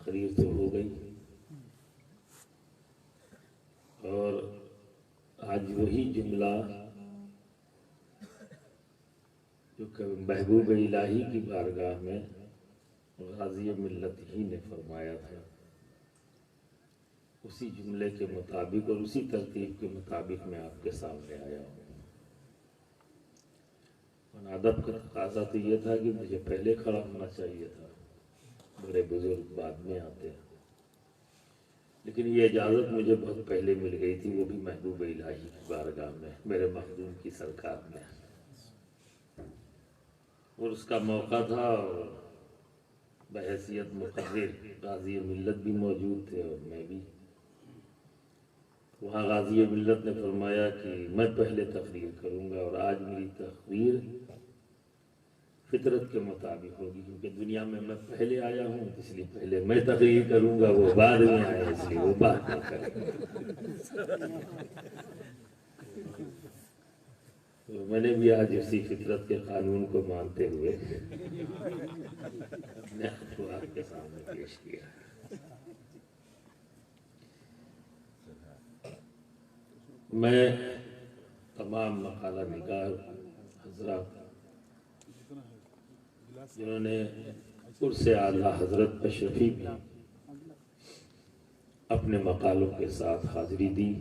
تقریر تو ہو گئی، اور آج وہی جملہ جو کہ محبوب الہی کی بارگاہ میں غازی ملت ہی نے فرمایا تھا، اسی جملے کے مطابق اور اسی ترتیب کے مطابق میں آپ کے سامنے آیا ہوں۔ اور ادب کا تقاضا تو یہ تھا کہ مجھے پہلے کھڑا ہونا چاہیے تھا، بڑے بزرگ بعد میں آتے ہیں، لیکن یہ اجازت مجھے بہت پہلے مل گئی تھی، وہ بھی محبوب الہی کی بارگاہ میں، میرے مخدوم کی سرکار میں، اور اس کا موقع تھا، اور بحیثیت مقرر غازی ملت بھی موجود تھے اور میں بھی وہاں۔ غازی ملت نے فرمایا کہ میں پہلے تقریر کروں گا، اور آج میری تقریر فطرت کے مطابق ہوگی، کیونکہ دنیا میں میں پہلے آیا ہوں، اس لیے پہلے میں تقریر کروں گا، وہ بعد میں آیا اس لیے وہ بعد میں کریں گا۔ تو میں نے بھی آج اسی فطرت کے قانون کو مانتے ہوئے اپنے آپ کو آپ کے سامنے پیش کیا۔ میں تمام مقالہ نگار حضرات جنہوں نے عرص اعلیٰ حضرت اشرفی میں اپنے مقالوں کے ساتھ حاضری دی،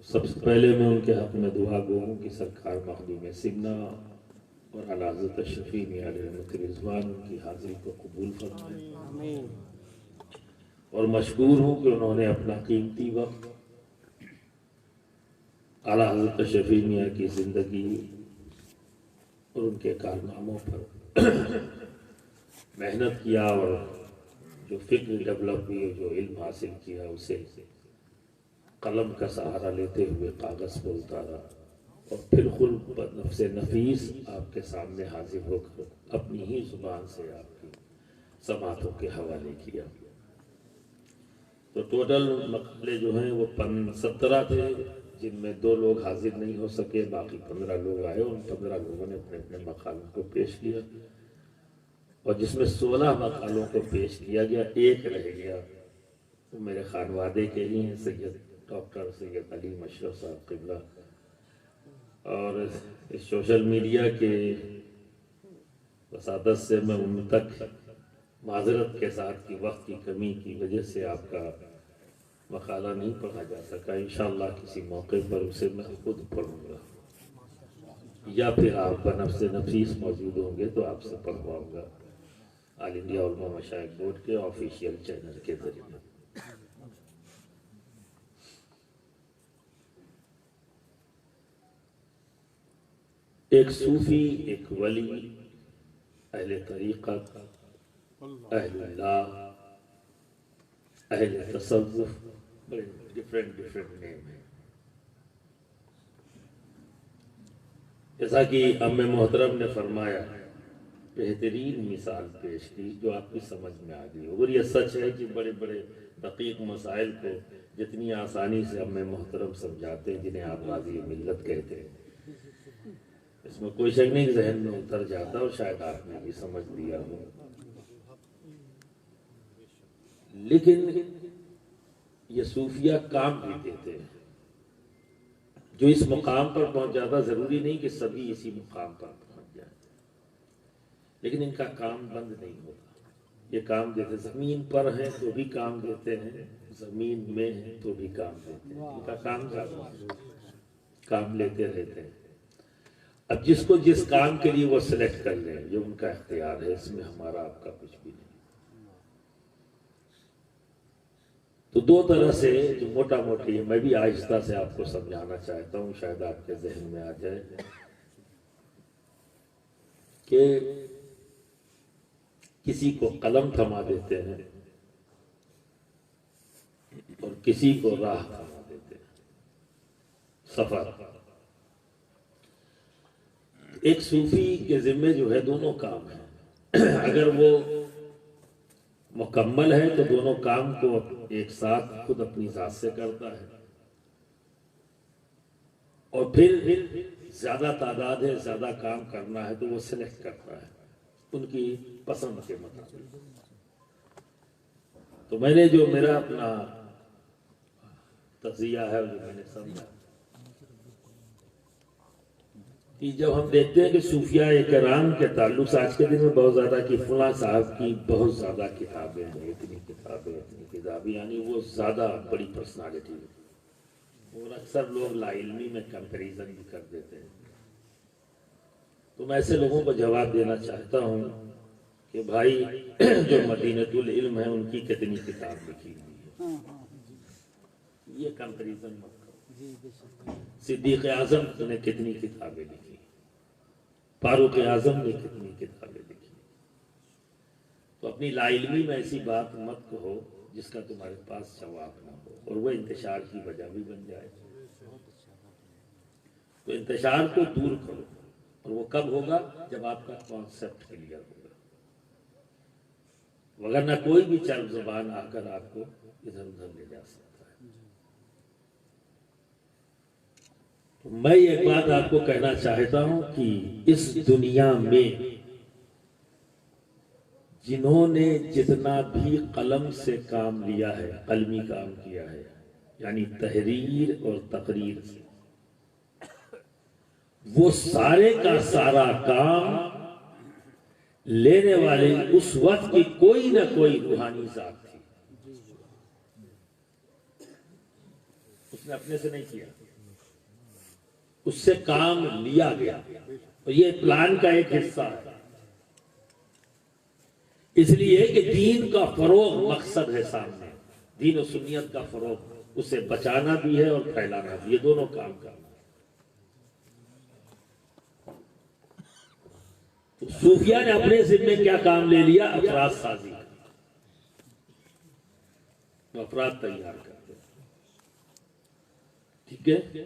سب سے پہلے میں ان کے حق میں دعا گو ہوں کہ سرکار مخدوم سمنا اور اعلیٰ حضرت اشرفی میں علیہ رحمت رضوان ان کی حاضری کو قبول فرمائے، اور مشکور ہوں کہ انہوں نے اپنا قیمتی وقت اعلیٰ حضرت اشرفی میاں کی زندگی اور ان کے کارناموں پر محنت کیا، اور جو فکر ڈیولپ ہوئی، جو علم حاصل کیا، اسے قلم کا سہارا لیتے ہوئے کاغذ پر اتارا، اور پھر خود نفس نفیس آپ کے سامنے حاضر ہو کر اپنی ہی زبان سے آپ کی سماعتوں کے حوالے کیا۔ تو ٹوٹل مقالے جو ہیں وہ 17 تھے، جن میں 2 لوگ حاضر نہیں ہو سکے، باقی 15 لوگ آئے، اور ان 15 لوگوں نے اپنے اپنے مقالوں کو پیش کیا، اور جس میں 16 مقالوں کو پیش کیا گیا، ایک رہ گیا، وہ میرے خانوادے کے ہی ہیں، سید ڈاکٹر سید علیم اشرف صاحب قبلہ، اور اس سوشل میڈیا کے وساطت سے میں ان تک معذرت کے ساتھ کی وقت کی کمی کی وجہ سے آپ کا مقالہ نہیں پڑھا جا سکا، انشاءاللہ کسی موقع پر اسے میں خود پڑھوں گا، یا پھر آپ بنفس نفیس موجود ہوں گے تو آپ سے پڑھواؤں گا آل انڈیا علماء مشائخ بورڈ کے آفیشیل چینل کے ذریعے۔ ایک صوفی، ایک ولی، اہل طریقت، اہل اللہ، اہل تصوف، ڈیفرنٹ نیم ہے۔ جیسا کہ ام محترم نے فرمایا، بہترین مثال پیش کی جو آپ کی سمجھ میں آ گئی، اور یہ سچ ہے کہ بڑے بڑے دقیق مسائل کو جتنی آسانی سے ام محترم سمجھاتے ہیں، جنہیں آپ غازی ملت کہتے ہیں، اس میں کوئی شک نہیں ذہن میں اتر جاتا، اور شاید آپ نے بھی سمجھ لیا ہو۔ لیکن یہ صوفیہ کام بھی دیتے ہیں، جو اس مقام پر پہنچ جاتا، ضروری نہیں کہ سبھی اسی مقام پر پہنچ جائیں، لیکن ان کا کام بند نہیں ہوتا، یہ کام دیتے، زمین پر ہیں تو بھی کام دیتے ہیں، زمین میں ہیں تو بھی کام دیتے ہیں، ان کا کام زیادہ ہے، کام لیتے رہتے ہیں۔ اب جس کو جس کام کے لیے وہ سلیکٹ کر لیں، یہ ان کا اختیار ہے، اس میں ہمارا آپ کا کچھ بھی نہیں۔ تو 2 طرح سے جو موٹا موٹی ہے، میں بھی آہستہ سے آپ کو سمجھانا چاہتا ہوں، شاید آپ کے ذہن میں آ جائے کہ کسی کو قلم تھما دیتے ہیں اور کسی کو راہ تھما دیتے ہیں، سفر۔ ایک صوفی کے ذمے جو ہے دونوں کام ہیں، اگر وہ مکمل ہے تو دونوں کام کو ایک ساتھ خود اپنی ذات سے کرتا ہے، اور پھر زیادہ تعداد ہے، زیادہ کام کرنا ہے تو وہ سلیکٹ کرتا ہے ان کی پسند کے مطابق۔ تو میں نے جو میرا اپنا تجزیہ ہے جو میں نے سمجھا کہ جب ہم دیکھتے ہیں کہ صوفیاء کرام کے تعلق سے آج کے دن میں بہت زیادہ کہ فلاں صاحب کی بہت زیادہ کتابیں ہیں، اتنی کتابیں یعنی وہ زیادہ بڑی پرسنالٹی ہے، اور اکثر لوگ لا علمی میں کمپیریزن بھی کر دیتے ہیں. تو میں ایسے لوگوں کو جواب دینا چاہتا ہوں کہ بھائی جو مدینۃ العلم ہے ان کی کتنی کتاب لکھی ہوئی ہے، یہ کمپیریزن مت کرو. صدیق اعظم نے کتنی کتابیں لکھی، فاروق اعظم نے کتنی کتابیں لکھی. تو اپنی لا علمی میں ایسی بات مت کہو جس کا تمہارے پاس جواب نہ ہو اور وہ انتشار کی وجہ بھی بن جائے. تو انتشار کو دور کرو، اور وہ کب ہوگا؟ جب آپ کا کانسیپٹ کلیئر ہوگا، وگرنہ کوئی بھی چرب زبان آ کر آپ کو ادھر ادھر لے جا سکتا ہے. تو میں ایک بات آپ کو کہنا چاہتا ہوں کہ اس دنیا میں جنہوں نے جتنا بھی قلم سے کام لیا ہے، قلمی کام کیا ہے، یعنی تحریر اور تقریر سے، وہ سارے کا سارا کام لینے والے اس وقت کی کوئی نہ کوئی روحانی ذات تھی. اس نے اپنے سے نہیں کیا، اس سے کام لیا گیا، اور یہ پلان کا ایک حصہ ہے. اس لیے کہ دین کا فروغ مقصد ہے سامنے، دین و سنیت کا فروغ، اسے بچانا بھی ہے اور پھیلانا بھی، یہ دونوں کام کرنا. صوفیاء نے اپنے ذمے کیا کام لے لیا؟ افراد سازی، افراد تیار کرتے، ٹھیک ہے.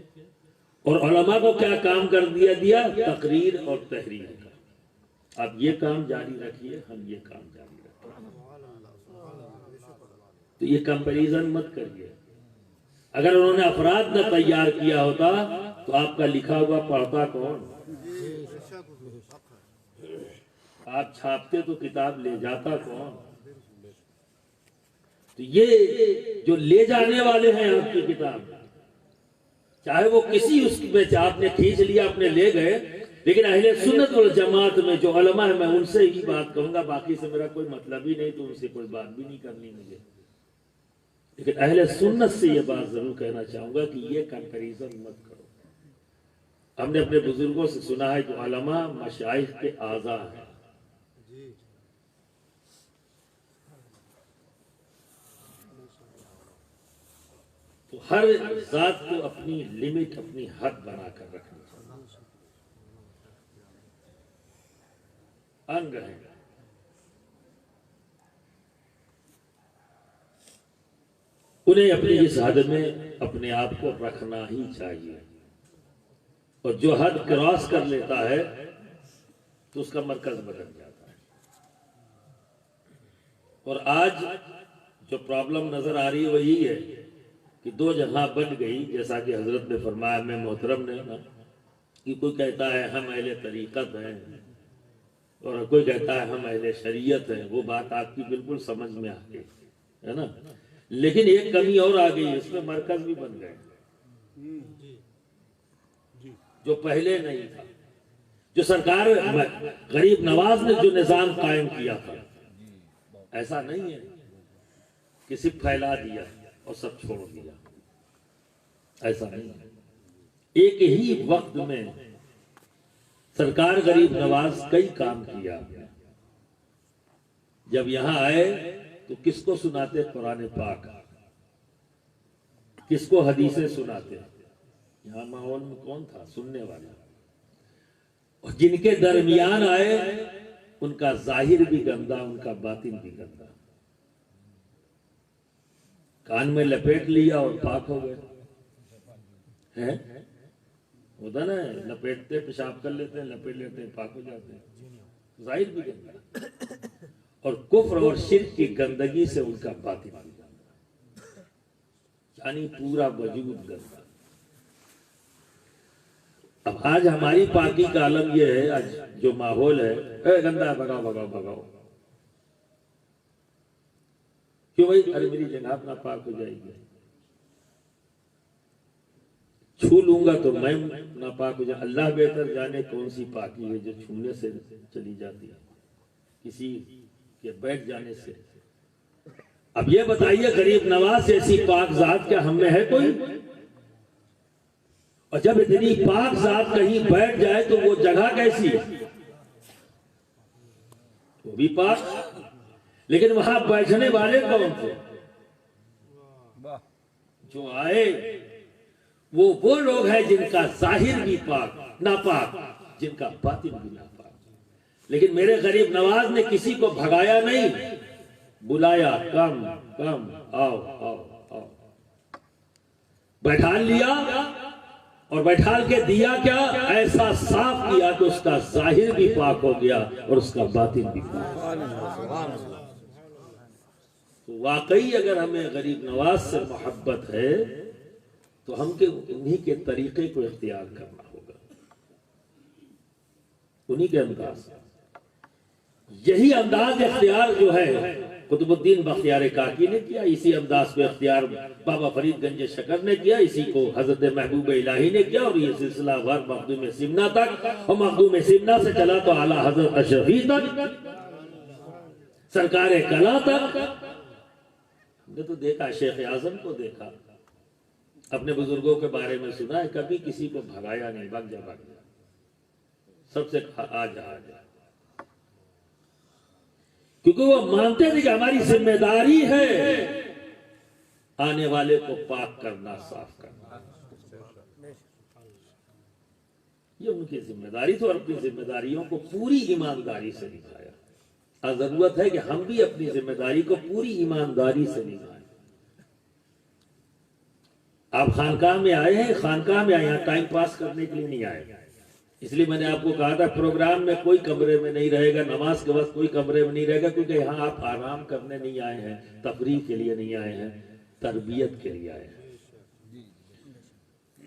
اور علماء کو کیا کام کر دیا؟ تقریر اور تحریر کا. آپ یہ کام جاری رکھیے، ہم یہ کام جاری رکھیں. تو یہ کمپیریزن مت کریے. اگر انہوں نے افراد نہ تیار کیا ہوتا تو آپ کا لکھا ہوا پڑھتا کون؟ آپ چھاپتے تو کتاب لے جاتا کون؟ تو یہ جو لے جانے والے ہیں آپ کی کتاب، چاہے وہ کسی اس میں آپ نے کھینچ لیا، اپنے لے گئے، لیکن اہل سنت والجماعت میں جو علماء ہیں، میں ان سے ہی بات کہوں گا، باقی سے میرا کوئی مطلب ہی نہیں، تو ان سے کوئی بات بھی نہیں کرنی مجھے. لیکن اہل سنت سے یہ بات ضرور کہنا چاہوں گا کہ یہ کمپیریزن مت کرو. ہم نے اپنے بزرگوں سے سنا ہے جو علماء مشائخ کے اعضاء ہیں، تو ہر ذات کو اپنی لمٹ، اپنی حد بنا کر رکھنی چاہیے. انگ ہیں، انہیں اپنی اس حد میں اپنے آپ کو رکھنا ہی چاہیے. اور جو حد کراس کر لیتا ہے تو اس کا مرکز بدل جاتا ہے. اور آج جو پرابلم نظر آ رہی ہے وہ یہی ہے کہ دو جگہ بن گئی، جیسا کہ حضرت نے فرمایا، میں محترم نے کہ کوئی کہتا ہے ہم اہل طریقت ہیں اور کوئی کہتا ہے ہم اہل شریعت ہیں. وہ بات آپ کی بالکل سمجھ میں آ گئی ہے نا، لیکن ایک کمی اور آ گئی، اس میں مرکز بھی بن گئے جو پہلے نہیں تھا. جو سرکار غریب نواز نے جو نظام قائم کیا تھا، ایسا نہیں ہے کہ صرف پھیلا دیا اور سب چھوڑ دیا، ایسا نہیں ہے. ایک ہی وقت میں سرکار غریب نواز کئی کام کیا. جب یہاں آئے تو کس کو سناتے قرآن پاک، کس کو حدیثیں سناتے. یہاں ماحول میں کون تھا سننے والا؟ اور جن کے درمیان آئے ان کا ظاہر بھی گندا، ان کا باطن بھی گندا. کان میں لپیٹ لیا اور پاک ہو گئے. ہوتا نا، لپیٹتے پیشاب کر لیتے ہیں، لپیٹ لیتے ہیں، پاک ہو جاتے ہیں. ظاہر بھی گندا، اور کفر اور شرک کی گندگی سے ان کا باطن بھی گندا، یعنی پورا وجود گندا. اب آج ہماری پاکی کا عالم یہ ہے، آج جو ماحول ہے، اے گندا ہے، بگاؤ بگاؤ بگاؤ. کیوں بھائی؟ ارے میری جناب ناپاک ہو جائے گی، چھو لوں گا تو میں ناپاک ہو جاؤں۔ اللہ بہتر جانے کون سی پاکی ہے جو چھونے سے چلی جاتی ہے، کسی کے بیٹھ جانے سے۔ اب یہ بتائیے غریب نواز ایسی پاک ذات کیا ہم میں ہے کوئی؟ اور جب اتنی پاک ذات کہیں بیٹھ جائے تو وہ جگہ کیسی ہے؟ وہ بھی پاک، لیکن وہاں بیٹھنے والے کون تھے؟ جو آئے وہ لوگ ہیں جن کا ظاہر بھی پاک ناپاک، جن کا باطن بھی ناپاک۔ لیکن میرے غریب نواز نے کسی کو بھگایا نہیں، بلایا، کم کم آؤ آؤ آؤ، بیٹھال لیا، اور بیٹھال کے دیا کیا؟ ایسا صاف کیا کہ اس کا ظاہر بھی پاک ہو گیا اور اس کا باطن بھی پاک۔ تو واقعی اگر ہمیں غریب نواز سے محبت ہے تو ہم کے انہی کے طریقے کو اختیار کرنا ہوگا، انہی کے انداز۔ یہی انداز اختیار جو ہے قطب الدین بختیار کاکی نے کیا، اسی انداز پہ اختیار بابا فرید گنج شکر نے کیا، اسی کو حضرت محبوب الہی نے کیا، اور یہ سلسلہ وار مخدوم سمنا تک، اور مخدوم سمنا سے چلا تو اعلیٰ حضرت اشرفی تک، سرکار کلا تک۔ ہم نے تو دیکھا، شیخ اعظم کو دیکھا، اپنے بزرگوں کے بارے میں سنا ہے، کبھی کسی کو بھگایا نہیں، بھگ جا بھگ جا، سب سے آ جا آ جا، کیونکہ وہ مانتے تھے کہ ہماری ذمہ داری ہے آنے والے کو پاک کرنا، صاف کرنا، یہ ان کی ذمہ داری تھی، اور اپنی ذمہ داریوں کو پوری ایمانداری سے نبھایا۔ اب ضرورت ہے کہ ہم بھی اپنی ذمہ داری کو پوری ایمانداری سے نبھائیں۔ آپ خانقاہ میں آئے ہیں، خانقاہ میں آئے ہیں، ٹائم پاس کرنے کے لیے نہیں آئے، اس لیے میں نے آپ کو کہا تھا پروگرام میں کوئی کمرے میں نہیں رہے گا، نماز کے وقت کوئی کمرے میں نہیں رہے گا، کیونکہ یہاں آپ آرام کرنے نہیں آئے ہیں، تفریح کے لیے نہیں آئے ہیں، تربیت کے لیے آئے ہیں۔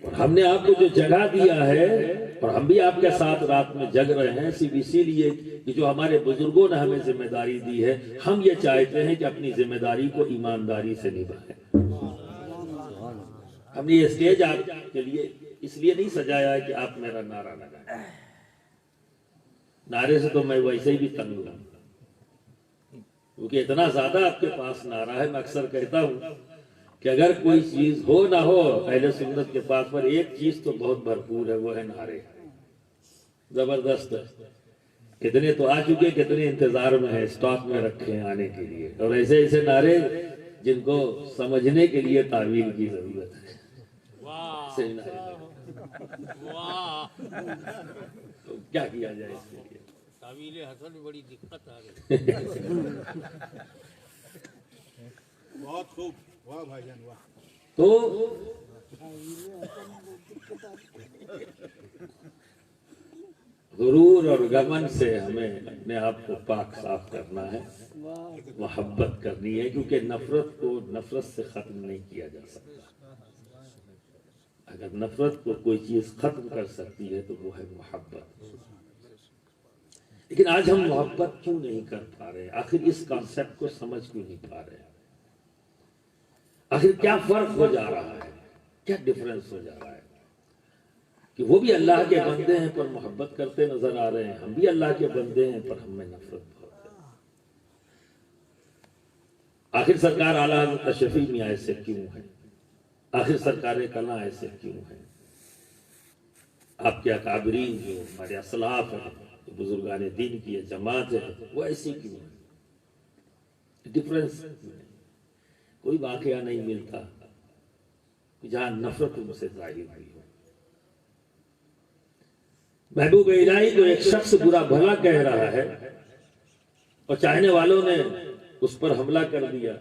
اور ہم نے آپ کو جو جگہ دیا ہے، اور ہم بھی آپ کے ساتھ رات میں جگ رہے ہیں، صرف اسی لیے کہ جو ہمارے بزرگوں نے ہمیں ذمہ داری دی ہے، ہم یہ چاہتے ہیں کہ اپنی ذمہ داری کو ایمانداری سے نبھائیں۔ ہم نے یہ اسٹیج آپ کے لیے اس لیے نہیں سجایا ہے کہ آپ میرا نعرہ لگائیں، نعرے سے تو میں ویسے ہی بھی تنگ ہوں، کیونکہ اتنا زیادہ آپ کے پاس نعرہ ہے۔ میں اکثر کہتا ہوں کہ اگر کوئی چیز ہو نہ ہو، اہل سنت کے پاس پر ایک چیز تو بہت بھرپور ہے، وہ ہے نعرے، زبردست۔ کتنے تو آ چکے، کتنے انتظار میں ہیں، اسٹاک میں رکھے ہیں آنے کے لیے، اور ایسے ایسے نعرے جن کو سمجھنے کے لیے تعویل کی ضرورت ہے۔ تو کیا کیا جائے اس کے لیے؟ تعویل حسن میں بڑی دقت آ رہی ہے۔ بہت خوب، واہ بھائی جان واہ۔ تو غرور اور گمن سے ہمیں اپنے آپ کو پاک صاف کرنا ہے، محبت کرنی ہے، کیونکہ نفرت کو نفرت سے ختم نہیں کیا جا سکتا۔ اگر نفرت کو کوئی چیز ختم کر سکتی ہے تو وہ ہے محبت۔ لیکن آج ہم محبت کیوں نہیں کر پا رہے؟ آخر اس کانسیپٹ کو سمجھ کیوں نہیں پا رہے؟ آخر کیا فرق ہو جا رہا ہے، کیا ڈفرنس ہو جا رہا ہے کہ وہ بھی اللہ کے بندے ہیں پر محبت کرتے نظر آ رہے ہیں، ہم بھی اللہ کے بندے ہیں پر ہم میں نفرت بہت ہے۔ آخر سرکار اعلیٰ حضرت اشرفی میاں ایسے کیوں ہیں؟ آخر سرکار کلاں ایسے کیوں ہیں؟ آپ کے اکابرین جو ہمارے اسلاف ہیں، جو بزرگان دین کی یہ جماعت ہے، وہ ایسی کیوں ہے؟ ڈفرنس کوئی واقعہ نہیں ملتا جہاں نفرت ان سے ظاہر ہوئی ہو۔ محبوب الہی کو ایک شخص برا بھلا کہہ رہا ہے اور چاہنے والوں نے اس پر حملہ کر دیا،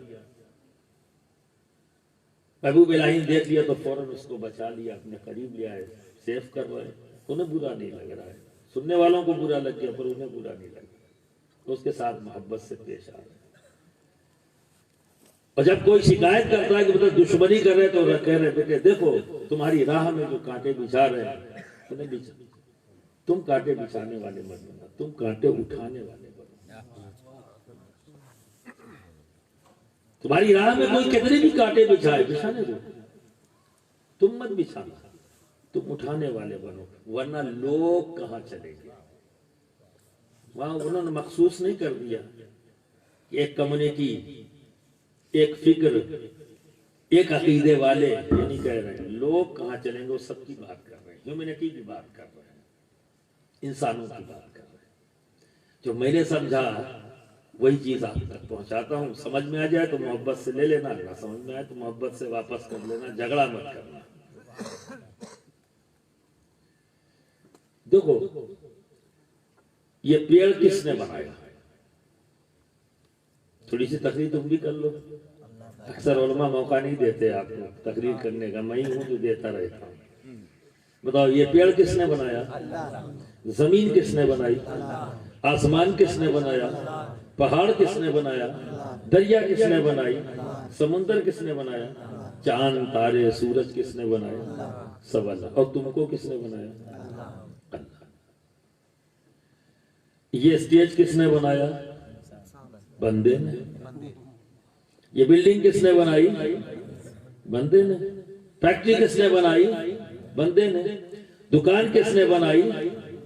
محبوب الہی نے دیکھ لیا تو فوراً اس کو بچا لیا، اپنے قریب لیا ہے، سیف کر رہے ہیں، انہیں برا نہیں لگ رہا ہے، سننے والوں کو برا لگ گیا پر انہیں برا نہیں لگ رہا، تو اس کے ساتھ محبت سے پیش آ رہے ہیں۔ اور جب کوئی شکایت کرتا ہے کہ مطلب دشمنی کر رہے تو کہہ رہے بیٹے دیکھو تمہاری راہ میں جو کانٹے بچھا رہے ہیں، تم کانٹے بچھانے والے مت بننا، تم کانٹے اٹھانے والے بنو۔ تمہاری راہ میں کوئی کتنے بھی کانٹے بچھائے، بچھانے دو، تم مت بچھانا، تم اٹھانے والے بنو، ورنہ لوگ کہاں چلیں گے؟ وہاں انہوں نے مخصوص نہیں کر دیا کہ ایک کمیونٹی، ایک فکر، ایک عقیدے والے، یہ نہیں کہہ رہے ہیں، لوگ کہاں چلیں گے وہ سب کی بات کر رہے ہیں، ہیومینٹی کی بات کر رہے ہیں، انسانوں کی بات کر رہے ہیں۔ جو میں نے سمجھا وہی چیز آپ تک پہنچاتا ہوں، سمجھ میں آ جائے تو محبت سے لے لینا، نہ سمجھ میں آئے تو محبت سے واپس کر لینا، جھگڑا مت کرنا۔ دیکھو یہ پیڑ کس نے بنایا؟ تھوڑی سی تقریر تم بھی کر لو، اکثر علماء موقع نہیں دیتے آپ کو تقریر کرنے کا، میں ہی ہوں جو دیتا رہتا ہوں۔ بتاؤ یہ پیڑ کس نے بنایا؟ زمین کس نے بنائی؟ آسمان کس نے بنایا؟ پہاڑ کس نے بنایا؟ دریا کس نے بنائی؟ سمندر کس نے بنایا؟ چاند تارے سورج کس نے بنایا؟ سب اللہ۔ اور تم کو کس نے بنایا؟ اللہ۔ یہ اسٹیج کس نے بنایا؟ بندے نے۔ یہ بلڈنگ کس نے بنائی؟ بندے نے۔ فیکٹری کس نے بنائی؟ بندے نے۔ دکان کس نے بنائی؟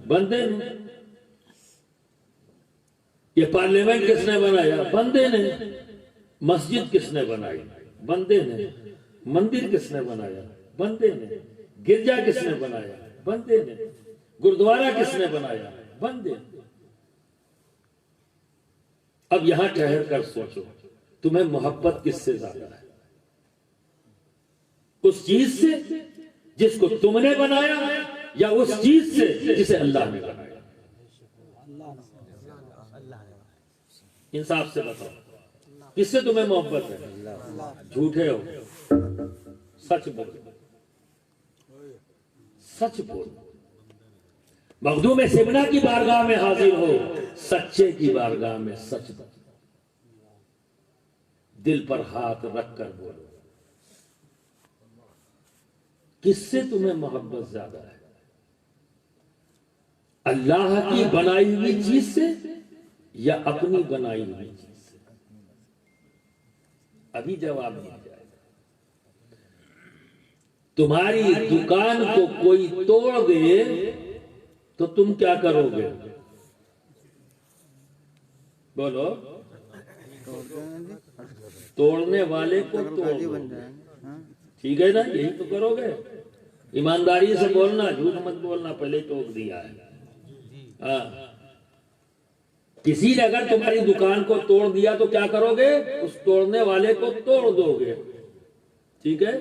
بندے نے۔ یہ پارلیمنٹ کس نے بنایا؟ بندے نے۔ مسجد کس نے بنائی؟ بندے نے۔ مندر کس نے بنایا؟ بندے نے۔ گرجا کس نے بنایا؟ بندے نے۔ گردوارہ کس نے بنایا؟ بندے نے۔ اب یہاں ٹھہر کر سوچو، تمہیں محبت کس سے زیادہ ہے؟ اس چیز سے جس کو تم نے بنایا، یا اس چیز سے جسے اللہ نے بنایا؟ انصاف سے بتاؤ، کس سے تمہیں محبت ہے؟ جھوٹے ہو، سچ بولو، سچ بولو۔ مخدوم سمنا کی بارگاہ میں حاضر ہو، سچے کی بارگاہ میں سچ بولو، دل پر ہاتھ رکھ کر بولو۔ کس سے تمہیں محبت زیادہ ہے؟ اللہ کی بنائی ہوئی چیز سے یا اپنی بنائی ہوئی چیز سے؟ ابھی جواب نہیں جائے گا۔ تمہاری دکان کو کوئی توڑ دے تو تم کیا کرو گے؟ بولو۔ توڑنے والے کو توڑ دو، ٹھیک ہے نا؟ یہی تو کرو گے۔ ایمانداری سے بولنا، جھوٹ مت بولنا، پہلے ٹوک دیا ہے۔ ہاں، کسی نے اگر تمہاری دکان کو توڑ دیا تو کیا کرو گے؟ اس توڑنے والے کو توڑ دو گے، ٹھیک ہے؟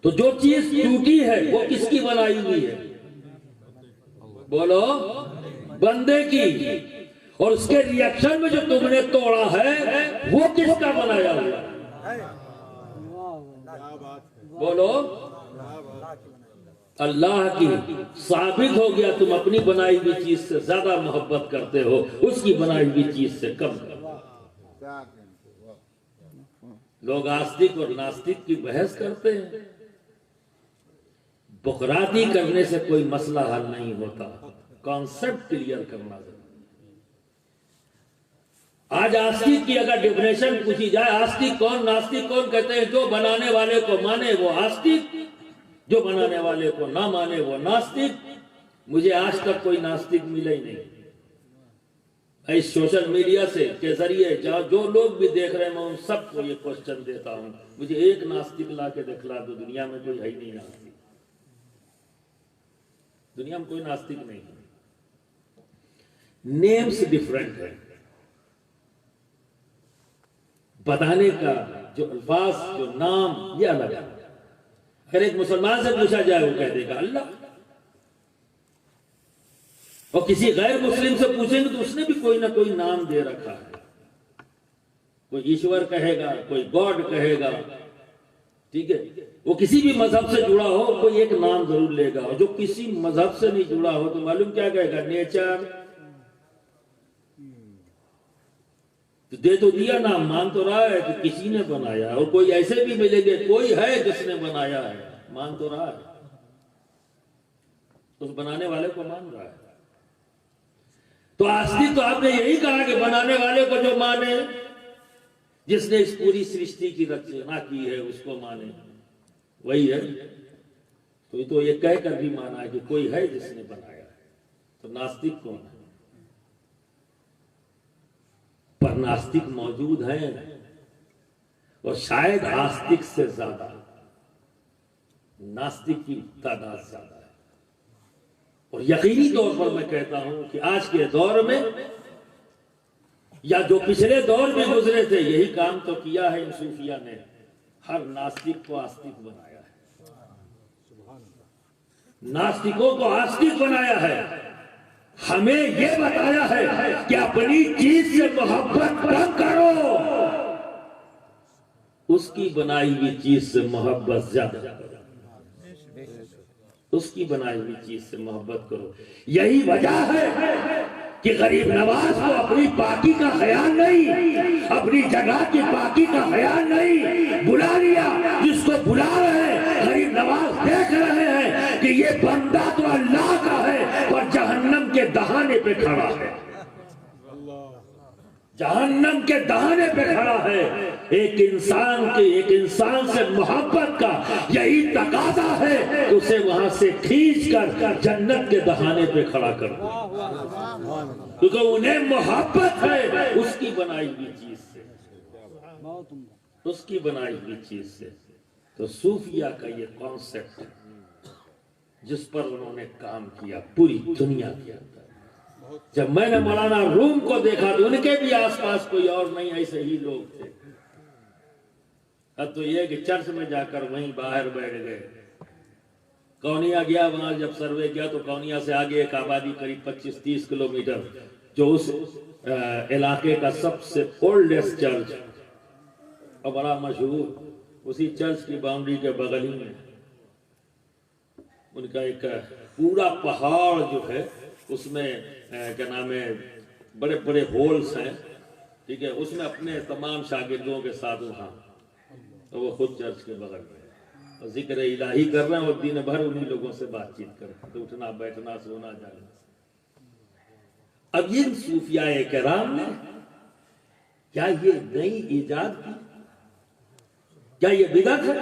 تو جو چیز ٹوٹی ہے وہ کس کی بنائی ہوئی ہے؟ بولو، بندے کی۔ اور اس کے ریاکشن میں جو تم نے توڑا ہے وہ کس کا بنایا ہوا ہے؟ بولو، اللہ کی۔ ثابت ہو گیا تم اپنی بنائی ہوئی چیز سے زیادہ محبت کرتے ہو، اس کی بنائی ہوئی چیز سے کم کرتے ہو۔ لوگ آستک اور ناستک کی بحث کرتے ہیں، بخراتی کرنے سے کوئی مسئلہ حل نہیں ہوتا، کانسیپٹ کلیئر کرنا ضروری۔ آج آستک کی اگر ڈیفینیشن پوچھی جائے، آستک کون ناستک کون، کہتے ہیں جو بنانے والے کو مانے وہ آستک، جو بنانے والے کو نہ مانے وہ ناستک۔ مجھے آج تک کوئی ناستک ملا ہی نہیں۔ اس سوشل میڈیا سے کے ذریعے جو لوگ بھی دیکھ رہے ہیں، میں ان سب کو یہ کوسچن دیتا ہوں، مجھے ایک ناستک لا کے دکھلا دو، دنیا میں کوئی ہے ہی نہیں ناستک، دنیا میں کوئی ناستک نہیں ہے۔ نیمز ڈیفرنٹ ہے، بتانے کا جو الفاظ، جو نام، یہ الگ ہے۔ اگر ایک مسلمان سے پوچھا جائے وہ کہہ دے گا اللہ، اور کسی غیر مسلم سے پوچھیں گے تو اس نے بھی کوئی نہ کوئی نام دے رکھا ہے، کوئی ایشور کہے گا، کوئی گاڈ کہے گا، ٹھیک ہے؟ وہ کسی بھی مذہب سے جڑا ہو کوئی ایک نام ضرور لے گا، اور جو کسی مذہب سے نہیں جڑا ہو تو معلوم کیا کہے گا؟ نیچر۔ تو دے تو دیا نام، مان تو رہا ہے کہ کسی نے بنایا، اور کوئی ایسے بھی ملیں گے کوئی ہے جس نے بنایا ہے، مان تو رہا ہے، اس بنانے والے کو مان رہا ہے۔ تو آستی تو آپ نے یہی کہا کہ بنانے والے کو جو مانے، جس نے اس پوری سرشتی کی رچنا کی ہے اس کو مانے، وہی ہے۔ تو یہ کہہ کر بھی مانا ہے کہ کوئی ہے جس نے بنایا ہے، تو ناستک کون ہے؟ پر ناستک موجود ہیں، اور شاید آستک سے زیادہ ناستک کی تعداد زیادہ ہے۔ اور یقینی طور پر میں کہتا ہوں کہ آج کے دور میں یا جو پچھلے دور میں گزرے تھے، یہی کام تو کیا ہے ان صوفیہ نے، ہر ناستک کو آستک بنایا ہے، ناستکوں کو آستک بنایا ہے۔ ہمیں یہ بتایا ہے کہ اپنی چیز سے محبت کم کرو، اس کی بنائی ہوئی چیز سے محبت زیادہ کرو، اس کی بنائی ہوئی چیز سے محبت کرو۔ یہی وجہ ہے کہ غریب نواز کو اپنی پاکی کا خیال نہیں، اپنی جگہ کی پاکی کا خیال نہیں، بلا لیا جس کو بلا رہے ہیں۔ غریب نواز دیکھ رہے ہیں کہ یہ بندہ تو اللہ کا ہے اور جہنم کے دہانے پہ کھڑا ہے، جہنم کے دہانے پہ کھڑا ہے۔ ایک انسان سے محبت کا یہی تقاضا ہے کہ اسے وہاں سے کھینچ کر جنت کے دہانے پہ کھڑا کر دو، کیونکہ انہیں محبت ہے اس کی بنائی ہوئی چیز سے، اس کی بنائی ہوئی چیز سے۔ تو صوفیہ کا یہ کانسیپٹ جس پر انہوں نے کام کیا پوری دنیا کے اندر۔ جب میں نے مولانا روم کو دیکھا تو ان کے بھی آس پاس کوئی اور نہیں، ایسے ہی لوگ تھے۔ اب تو یہ کہ چرچ میں جا کر وہیں باہر بیٹھ گئے۔ کونیا گیا، وہاں جب سروے کیا تو کونیا سے آگے ایک آبادی قریب 25-30 کلومیٹر، جو اس علاقے کا سب سے اولڈسٹ چرچ اور بڑا مشہور، اسی چرچ کی باؤنڈری کے بغل ہی میں ان کا ایک پورا پہاڑ جو ہے اس میں کیا نام ہے بڑے بڑے ہولز ہیں، ٹھیک ہے، اس میں اپنے تمام شاگردوں کے ساتھ وہاں، تو وہ خود چرچ کے بغل میں اور ذکر الہی کر رہے ہیں اور دن بھر انہی لوگوں سے بات چیت کر رہے ہیں، اٹھنا بیٹھنا سونا جانا۔ اب یہ صوفیاء کرام نے کیا یہ نئی ایجاد کی؟ کیا یہ بدعت ہے؟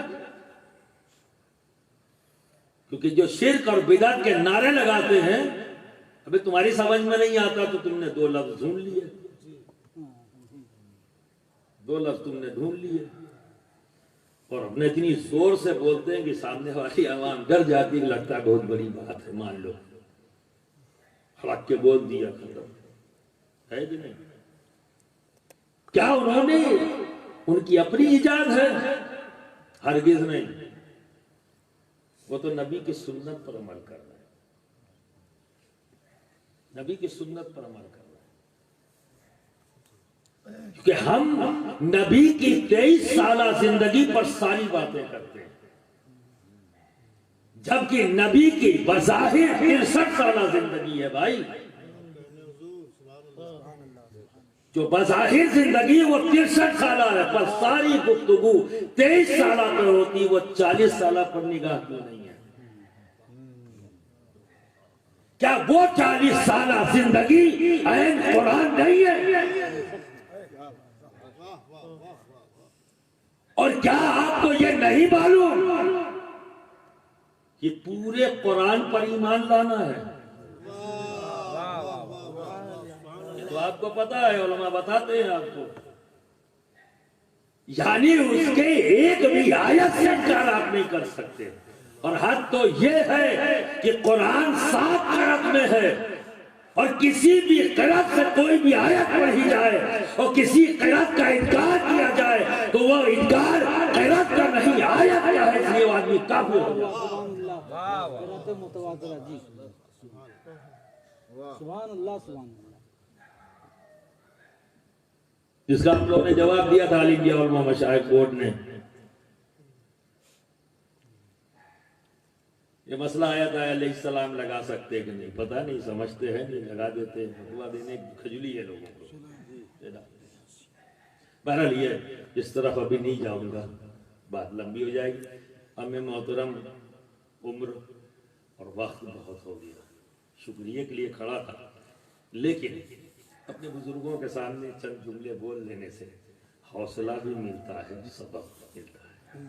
کیونکہ جو شرک اور بدعت کے نعرے لگاتے ہیں، ابھی تمہاری سمجھ میں نہیں آتا تو تم نے دو لفظ ڈھونڈ لیے، دو لفظ تم نے ڈھونڈ لیے، اور اپنے اتنی زور سے بولتے ہیں کہ سامنے والی عوام ڈر جاتی ہے، لگتا ہے بہت بڑی بات ہے، مان لو، حق کے بول دیا، ختم ہے کہ نہیں؟ کیا انہوں نے ان کی اپنی ایجاد ہے؟ ہرگز نہیں، وہ تو نبی کی سنت پر عمل کر رہا ہے، نبی کی سنت پر عمل کر رہا ہے، کیونکہ ہم نبی کی 23 سالہ زندگی پر ساری باتیں کرتے ہیں، جبکہ نبی کی بظاہر 63 سالہ زندگی ہے بھائی، جو بظاہر زندگی وہ 63 سالہ ہے، پر ساری گفتگو 23 سالہ پر ہوتی، وہ 40 سالہ پر نگاہ کیوں نہیں ہے؟ کیا وہ 40 سالہ زندگی عین قرآن نہیں ہے؟ اور کیا آپ کو یہ نہیں معلوم کہ پورے قرآن پر ایمان لانا ہے؟ تو آپ کو پتا ہے، علماء بتاتے ہیں آپ کو، یعنی اس کے ایک بھی آیت سے انکار آپ نہیں کر سکتے، اور حد تو یہ ہے کہ قرآن 7 قرأت میں ہے، اور کسی بھی قرأت سے کوئی بھی آیت پڑھی جائے اور کسی قرأت کا انکار کیا جائے تو وہ انکار قرأت کا نہیں، آیت کا ہے، اس لیے وہ آدمی کافر ہو جائے۔ سبحان اللہ سبحان اللہ۔ جس کا ہم لوگ نے جواب دیا تھا علی گیا علماء مشائخ بورڈ نے، یہ مسئلہ آیا تھا علیہ السلام لگا سکتے کہ نہیں، پتہ نہیں، سمجھتے ہیں نہیں، لگا دیتے ہیں، فتویٰ دینے کی کھجلی ہے لوگوں کو۔ بہرحال یہ اس طرف ابھی نہیں جاؤں گا، بات لمبی ہو جائے گی۔ ہمیں محترم عمر اور وقت بہت ہو گیا، شکریہ کے لیے کھڑا تھا، لیکن اپنے بزرگوں کے سامنے چند جملے بول لینے سے حوصلہ بھی ملتا ہے، سبق ملتا ہے.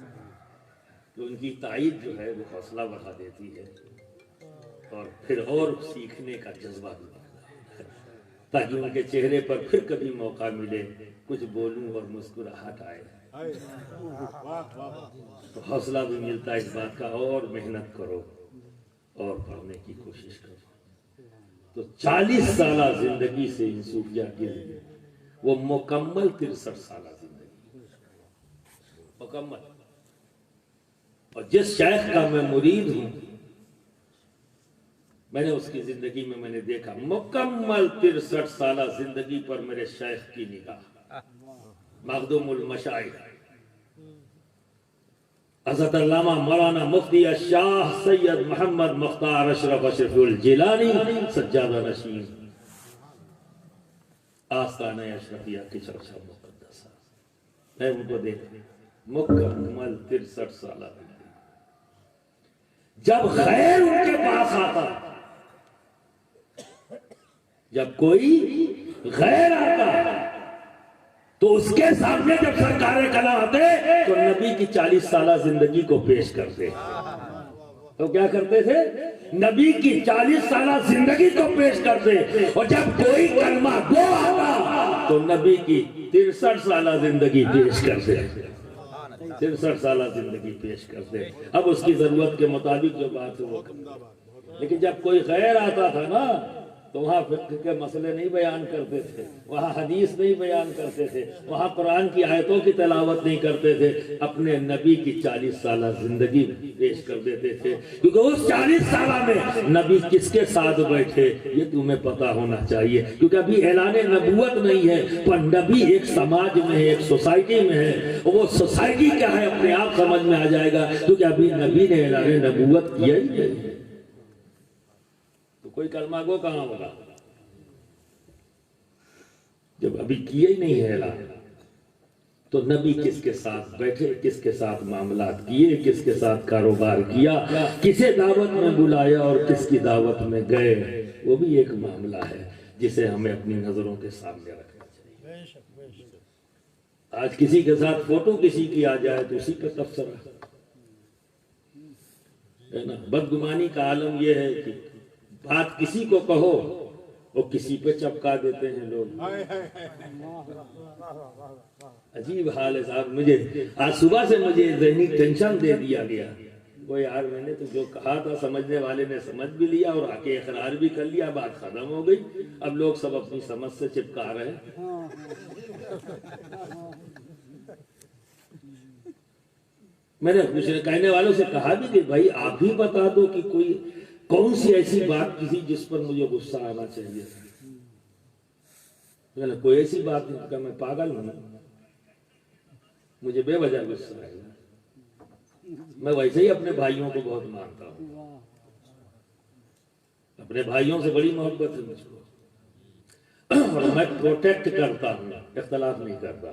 تو ان کی تائید جو ہے وہ حوصلہ بڑھا دیتی ہے اور پھر اور سیکھنے کا جذبہ بھی بڑھتا ہے، تاکہ ان کے چہرے پر پھر کبھی موقع ملے کچھ بولوں اور مسکراہٹ آئے. تو حوصلہ بھی ملتا ہے اس بات کا، اور محنت کرو اور پڑھنے کی کوشش کرو. تو 40 سالہ زندگی سے ان صوفیہ کے لیے وہ مکمل 63 سالہ زندگی مکمل. اور جس شیخ کا میں مرید ہوں، میں نے اس کی زندگی میں میں نے دیکھا مکمل 63 سالہ زندگی پر میرے شیخ کی نگاہ. مخدوم المشائخ حضرت علامہ مولانا مفتی شاہ سید محمد مختار اشرف اشرف الجیلانی سجادہ نشین آستانہ اشرفیہ کی چرچا مقدسہ. میں ان کو دیکھا مکمل 63 سالہ زندگی. جب خیر ان کے پاس آتا، جب کوئی غیر آتا تو اس کے سامنے جب سرکار کلام آتے تو نبی کی 40 سالہ زندگی کو پیش کرتے. تو کیا کرتے تھے؟ نبی کی 40 سالہ زندگی کو پیش کرتے. اور جب کوئی کلمہ گو آتا تو نبی کی 63 سالہ زندگی پیش کرتے. 63 سالہ زندگی پیش کرتے. اب اس کی ضرورت کے مطابق جو بات ہے وہ کرتا. لیکن جب کوئی غیر آتا تھا نا تو وہاں فقہ کے مسئلے نہیں بیان کرتے تھے، وہاں حدیث نہیں بیان کرتے تھے، وہاں قرآن کی آیتوں کی تلاوت نہیں کرتے تھے، اپنے نبی کی 40 سالہ زندگی پیش کر دیتے تھے. کیونکہ اس 40 سالہ میں نبی کس کے ساتھ بیٹھے یہ تمہیں پتا ہونا چاہیے. کیونکہ ابھی اعلان نبوت نہیں ہے، پر نبی ایک سماج میں ہے، ایک سوسائٹی میں ہے. وہ سوسائٹی کیا ہے اپنے آپ سمجھ میں آ جائے گا، کیونکہ ابھی نبی نے اعلان نبوت کیا ہی نہیں. کوئی کلمہ گو کہاں ہوگا جب ابھی کیے ہی نہیں ہے اعلان؟ تو نبی کس کے ساتھ بیٹھے، کس کے ساتھ معاملات کیے، کس کے ساتھ کاروبار کیا، کسے دعوت میں بلایا اور کس کی دعوت میں گئے، وہ بھی ایک معاملہ ہے جسے ہمیں اپنی نظروں کے سامنے رکھنا چاہیے. آج کسی کے ساتھ فوٹو کسی کی آ جائے تو اسی پہ تبصرہ ہے نا. بدگمانی کا عالم یہ ہے کہ بات کسی کو کہو وہ کسی پہ چپکا دیتے ہیں لوگ. عجیب حال ہے صاحب. مجھے آج صبح سے مجھے ذہنی ٹینشن دے دیا گیا. وہ یار میں نے تو جو کہا تھا سمجھنے والے نے سمجھ بھی لیا اور آ کے اقرار بھی کر لیا، بات ختم ہو گئی. اب لوگ سب اپنی سمجھ سے چپکا رہے ہیں. میں نے کچھ کہنے والوں سے کہا بھی کہ بھائی آپ بھی بتا دو کہ کوئی کون سی ایسی بات کسی جس پر مجھے غصہ آنا چاہیے. کوئی ایسی بات نہیں کہ میں پاگل ہوں، مجھے بے وجہ غصہ آئے گا. میں ویسے ہی اپنے بھائیوں کو بہت مانتا ہوں، اپنے بھائیوں سے بڑی محبت ہے مجھ کو، اور میں پروٹیکٹ کرتا ہوں، اختلاف نہیں کرتا.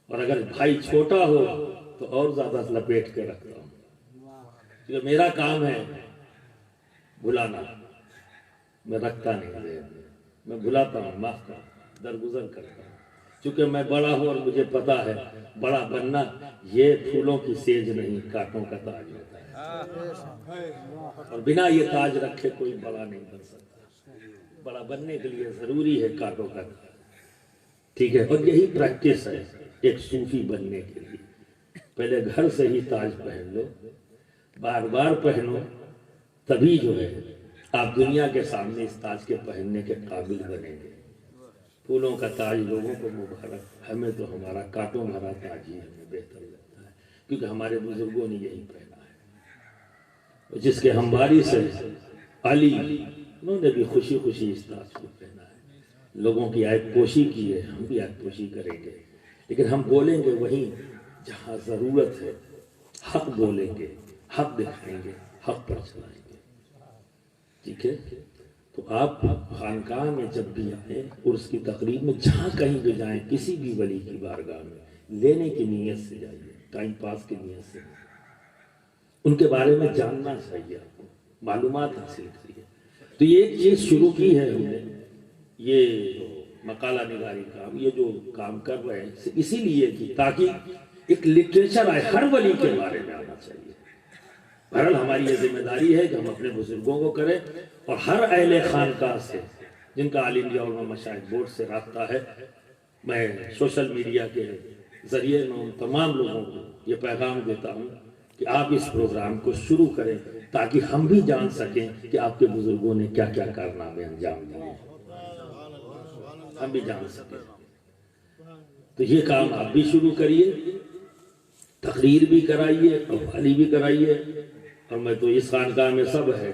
اور اگر بھائی چھوٹا ہو تو اور زیادہ لپیٹ کے رکھتا ہوں، کیونکہ میرا کام ہے بھلانا. میں رکھتا نہیں، میں بھلاتا ہوں، معاف کرتا، درگزر کرتا ہوں. چونکہ میں بڑا ہوں اور مجھے پتا ہے بڑا بننا یہ پھولوں کی سیج نہیں، کانٹوں کا تاج ہوتا ہے. اور بنا یہ تاج رکھے کوئی بڑا نہیں بن سکتا. بڑا بننے کے لیے ضروری ہے کانٹوں کا تاج. ٹھیک ہے. اور یہی پریکٹس ہے ایک صوفی بننے کے لیے. پہلے گھر سے ہی تاج پہن لو، بار بار پہنو، تبھی جو ہے آپ دنیا کے سامنے اس تاج کے پہننے کے قابل بنیں گے. پھولوں کا تاج لوگوں کو مبارک، ہمیں تو ہمارا کانٹوں بھرا تاج ہی ہمیں بہتر لگتا ہے، کیونکہ ہمارے بزرگوں نے یہی پہنا ہے. جس کے ہم وارث ہیں علی، انہوں نے بھی خوشی خوشی اس تاج کو پہنا ہے. لوگوں کی عیب پوشی کی ہے، ہم بھی عیب پوشی کریں گے، لیکن ہم بولیں گے وہیں جہاں ضرورت ہے. حق بولیں گے، حق دکھائیں گے، حق پر چلائیں گے. ٹھیک ہے. تو آپ خانقاہ میں جب بھی آئیں اور اس کی تقریب میں جہاں کہیں بھی جائیں، کسی بھی ولی کی بارگاہ میں لینے کی نیت سے جائیے، ٹائم پاس کی نیت سے. ان کے بارے میں جاننا چاہیے، آپ کو معلومات حاصل کریے. تو یہ ایک چیز شروع کی ہے ہم نے، یہ مقالہ نگاری کام، یہ جو کام کر رہے ہیں اسی لیے کہ تاکہ ایک لٹریچر آئے، ہر ولی کے بارے میں آنا چاہیے۔ بہرحال ہماری یہ ذمہ داری ہے کہ ہم اپنے بزرگوں کو کریں، اور ہر اہل خانقاہ سے جن کا آل انڈیا علماء مشاہد بورڈ سے رابطہ ہے، میں سوشل میڈیا کے ذریعے میں ان تمام لوگوں کو یہ پیغام دیتا ہوں کہ آپ اس پروگرام کو شروع کریں تاکہ ہم بھی جان سکیں کہ آپ کے بزرگوں نے کیا کیا کارنامے انجام دیے، ہم بھی جان سکیں۔ تو یہ کام آپ بھی شروع کریے، تقریر بھی کرائیے، قوالی بھی کرائیے، اور میں تو اس خانقاہ میں سب ہے،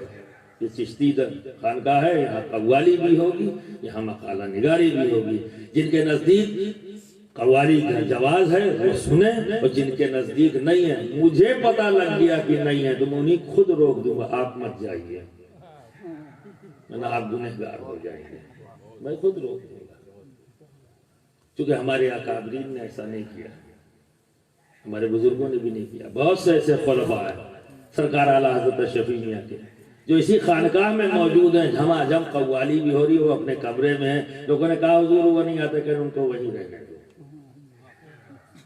یہ چشتی خانقاہ ہے، یہاں قوالی بھی ہوگی، یہاں مقالہ نگاری بھی ہوگی۔ جن کے نزدیک قوالی کا جواز ہے وہ سنیں، اور جن کے نزدیک نہیں ہے، مجھے پتہ لگ گیا کہ نہیں ہے تو میں انہیں خود روک دوں گا، آپ مت جائیے، ورنہ آپ گنہگار ہو جائیں گے، میں خود روک دوں گا۔ چونکہ ہمارے اکابرین نے ایسا نہیں کیا، ہمارے بزرگوں نے بھی نہیں کیا۔ بہت سے ایسے خلفاء ہیں، سرکار اعلیٰ حضرت شفیع میاں کے، جو اسی خانقاہ میں موجود ہیں، جھما جھم قوالی بھی ہو رہی ہے، وہ اپنے کمرے میں ہیں۔ لوگوں نے کہا حضور وہ نہیں آتے، کہ ان کو وہیں رہنے دو،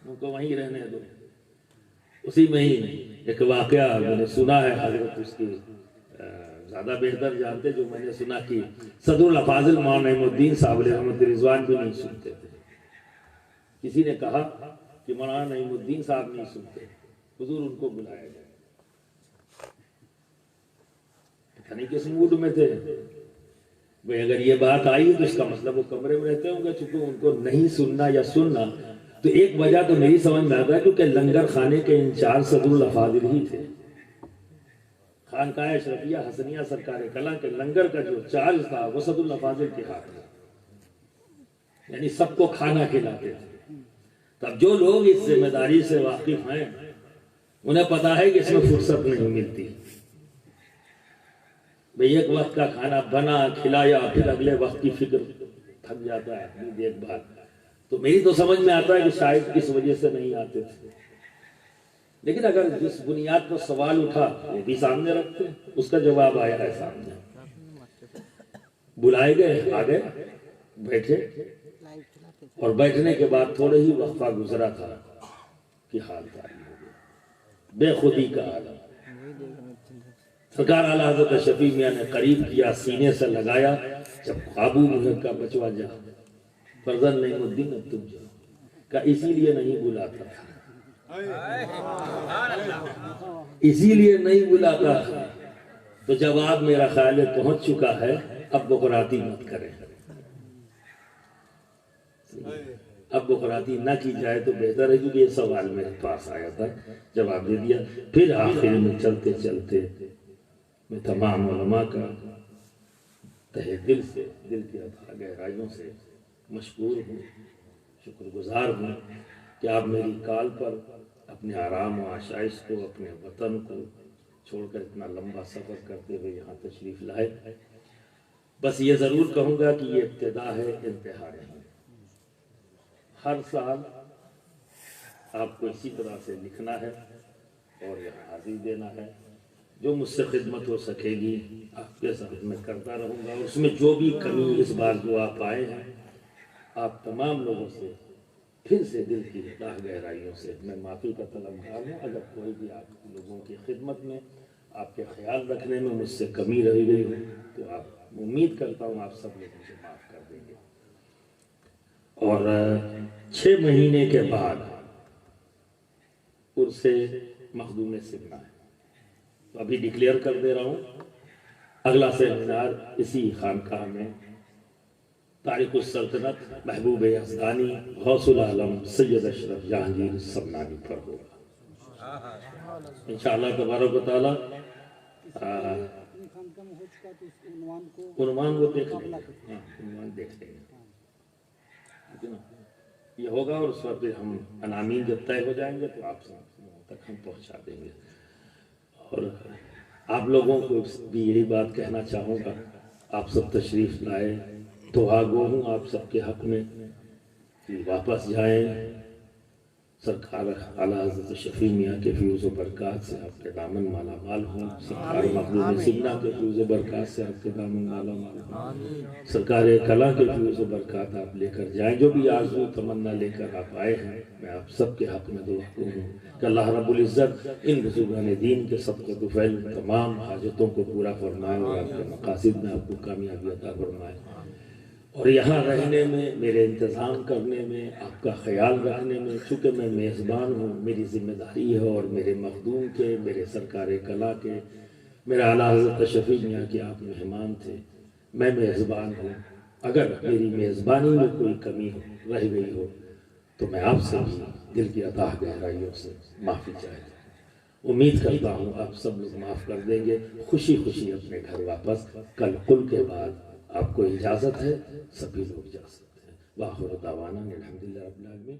ان کو وہیں رہنے دو۔ اسی میں ہی ایک واقعہ میں نے سنا ہے، حضرت اس کی زیادہ بہتر جانتے، جو میں نے سنا کہ صدر الافاضل مولانا نعیم الدین صاحب علیہ رحمت رضوان بھی نہیں سنتے تھے۔ کسی نے کہا کہ مولانا نعیم الدین صاحب نہیں سنتے، حضور ان کو بلایا گیا، پتہ نہیں کس موڈ میں تھے بھئی۔ اگر یہ بات آئی تو اس کا مطلب وہ کمرے میں رہتے ہوں گے، چونکہ ان کو نہیں سننا یا سننا تو ایک وجہ تو میری سمجھ میں آتا ہے، کیونکہ لنگر خانے کے انچارج صدر الافاضل ہی تھے۔ خانقاہ اشرفیہ حسنیہ سرکار کلاں کے لنگر کا جو چارج تھا وہ صدر الافاضل کے ہاتھ میں، یعنی سب کو کھانا کھلاتے تھے۔ تب جو لوگ اس ذمہ داری سے واقف ہیں انہیں پتا ہے کہ اس میں فرصت نہیں ملتی، بھئی ایک وقت کا کھانا بنا کھلایا، پھر اگلے وقت کی فکر، تھک جاتا ہے اپنی دیکھ بھال۔ تو میری تو سمجھ میں آتا ہے کہ شاید اس وجہ سے نہیں آتے تھے، لیکن اگر جس بنیاد پر سوال اٹھا وہ بھی سامنے رکھتے، اس کا جواب آیا ہے سامنے۔ بلائے گئے، آگے بیٹھے، اور بیٹھنے کے بعد تھوڑے ہی وقفہ گزرا تھا کہ حال تاری ہو گیا، بے خودی کا عالم۔ سرکار اعلیٰ حضرت شفیع میاں نے قریب کیا، سینے سے لگایا، جب قابو میں کا بچوا جا، فرزند نعیم الدین اب تم جاؤ، کہ اسی لیے نہیں بلاتا تھا، اسی لیے نہیں بلاتا تھا۔ تو جواب میرا خیال پہنچ چکا ہے، اب بغراتی مت کریں، اب بغراتی نہ کی جائے تو بہتر ہے، کیونکہ یہ سوال میرے پاس آیا تھا، جواب دے دیا۔ پھر آخر میں چلتے چلتے میں تمام علماء کا تہہ دل سے، دل کی گہرائیوں سے مشکور ہوں، شکر گزار ہوں کہ آپ میری کال پر اپنے آرام و آشائش کو، اپنے وطن کو چھوڑ کر اتنا لمبا سفر کرتے ہوئے یہاں تشریف لائے۔ بس یہ ضرور کہوں گا کہ یہ ابتدا ہے، انتہا نہیں۔ ہر سال آپ کو اسی طرح سے لکھنا ہے اور یہاں حاضری دینا ہے۔ جو مجھ سے خدمت ہو سکے گی آپ کے ساتھ میں کرتا رہوں گا۔ اس میں جو بھی کمی اس بار جو آپ آئے ہیں، آپ تمام لوگوں سے پھر سے دل کی گہرائیوں سے میں معافی کا طلبگار ہوں۔ اگر کوئی بھی آپ لوگوں کی خدمت میں، آپ کے خیال رکھنے میں مجھ سے کمی رہ گئی ہو تو آپ، امید کرتا ہوں آپ سب لوگ مجھے معاف کر دیں گے۔ اور 6 مہینے کے بعد عرس مخدوم سمنا ہے، تو ابھی ڈکلیئر کر دے رہا ہوں، اگلا سیمینار اسی خانقاہ میں تاریخ السلطنت محبوب یزدانی غوث العالم سید اشرف جہانگیر سمنانی پر ہوگا انشاءاللہ تبارک و تعالی۔ عنوان وہ دیکھ لیں گے، عنوان دیکھ لیں گے، یہ ہوگا، اور اس وقت ہم عناوین جب طے ہو جائیں گے تو آپ تک ہم پہنچا دیں گے۔ اور آپ لوگوں کو بھی یہی بات کہنا چاہوں گا، آپ سب تشریف لائے، دعا گو ہوں آپ سب کے حق میں کہ واپس جائیں سرکار اعلیٰ حضرت شفیع میاں کے فیوز و برکات سے آپ کے دامن مالا مال ہوں، سرکار مخدوم سمنا کے فیوز و برکات سے آپ کے دامن مالا مال ہوں، سرکار کلا کے فیوز و برکات آپ لے کر جائیں۔ جو بھی آرزو تمنا لے کر آپ آئے ہیں، میں آپ سب کے حق میں دعا کروں کہ اللہ رب العزت ان بزرگان دین کے صدقہ طفیل تمام حاجتوں کو پورا فرمائے اور آپ کے مقاصد میں آپ کو کامیابی عطا فرمائے، اور یہاں رہنے میں، میرے انتظام کرنے میں، آپ کا خیال رکھنے میں، چونکہ میں میزبان ہوں، میری ذمہ داری ہے، اور میرے مخدوم کے، میرے سرکار کلا کے، میرا اعلیٰ حضرت شفیع میاں کے آپ مہمان تھے، میں میزبان ہوں۔ اگر میری میزبانی میں کوئی کمی رہ گئی ہو تو میں آپ سے بھی دل کی اتاہ گہرائیوں سے معافی چاہتا ہوں۔ امید کرتا ہوں آپ سب لوگ معاف کر دیں گے، خوشی خوشی اپنے گھر واپس۔ کل کل کے بعد آپ کو اجازت ہے، سبھی لوگ جا سکتے ہیں۔ وآخر دعوانا الحمدللہ رب العالمین۔